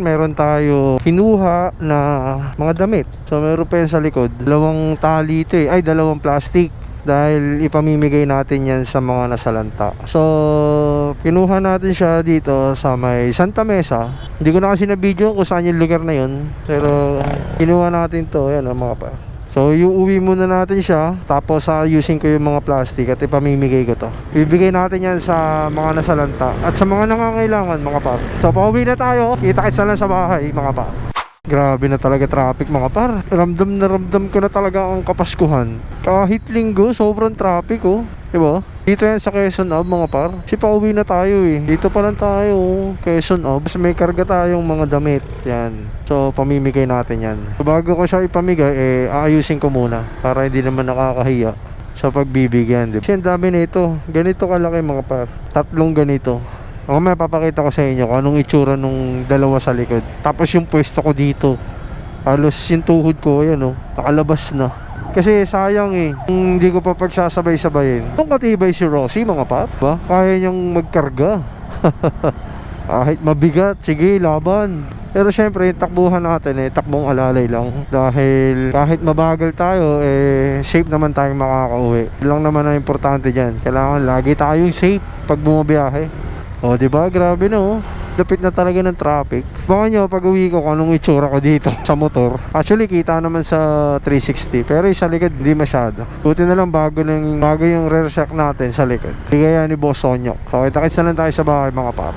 Meron tayo kinuha na mga damit. So meron pa yan sa likod. Dalawang tali ito ay dalawang plastic. Dahil ipamimigay natin yan sa mga nasalanta. So kinuha natin siya dito sa may Santa Mesa. Hindi ko na kasi na-video kung saan yung lugar na yun. Pero kinuha natin to. Yan mga pa. So iuwi muna natin siya. Tapos using ko yung mga plastic at ipamimigay ko to. Bibigay natin yan sa mga nasalanta at sa mga nangangailangan mga par. So pauwi na tayo. Kita-kits na lang sa bahay mga par. Grabe na talaga traffic mga par. Ramdam na ramdam ko na talaga ang Kapaskuhan. Kahit linggo, sobrang traffic oh. Diba? Dito yan sa Quezon Ave mga par. Kasi pauwi na tayo eh. Dito pa lang tayo, Quezon Ave. May karga tayong mga damit. Yan. So, pamimigay natin yan. So, bago ko siya ipamigay, aayusin ko muna. Para hindi naman nakakahiya sa pagbibigyan. Diba? Kasi ang dami na ito. Ganito kalaki mga par. 3 ganito. Ako may papakita ko sa inyo kung anong itsura nung dalawa sa likod. Tapos yung pwesto ko dito. Halos yung tuhod ko, yan oh. Nakalabas na. Kasi sayang eh. Kung hindi ko pa pagsasabay-sabayin. Kung katibay si Rosie mga par. Ba? Kaya niyang magkarga. Kahit mabigat, sige, laban. Pero syempre, yung takbuhan natin takbong alalay lang. Dahil kahit mabagal tayo, safe naman tayong makakauwi. Lang naman ang importante dyan. Kailangan lagi tayong safe pag bumabiyahe. O, diba? Grabe na oh. Lapit na talaga ng traffic. Baka nyo, pag uwi ko kung anong itsura ko dito sa motor. Actually, kita naman sa 360. Pero sa likod, hindi masyado. Buti na lang bago yung rear shock natin sa likod. Hindi kaya ni Boss Sonyok. So, kita-kits na lang tayo sa bahay mga par.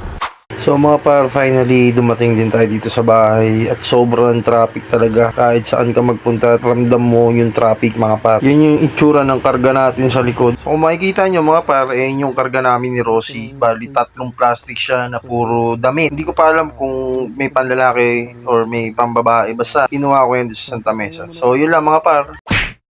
So mga par, finally dumating din tayo dito sa bahay at sobrang traffic talaga. Kahit saan ka magpunta, ramdam mo yung traffic mga par. Yun yung itsura ng karga natin sa likod. So kung makikita nyo mga par, yung karga namin ni Rosie. Bali 3 plastic siya na puro damit. Hindi ko pa alam kung may panlalaki or may pambabae. Basta kinuha ko yan dito sa Santa Mesa. So yun lang mga par.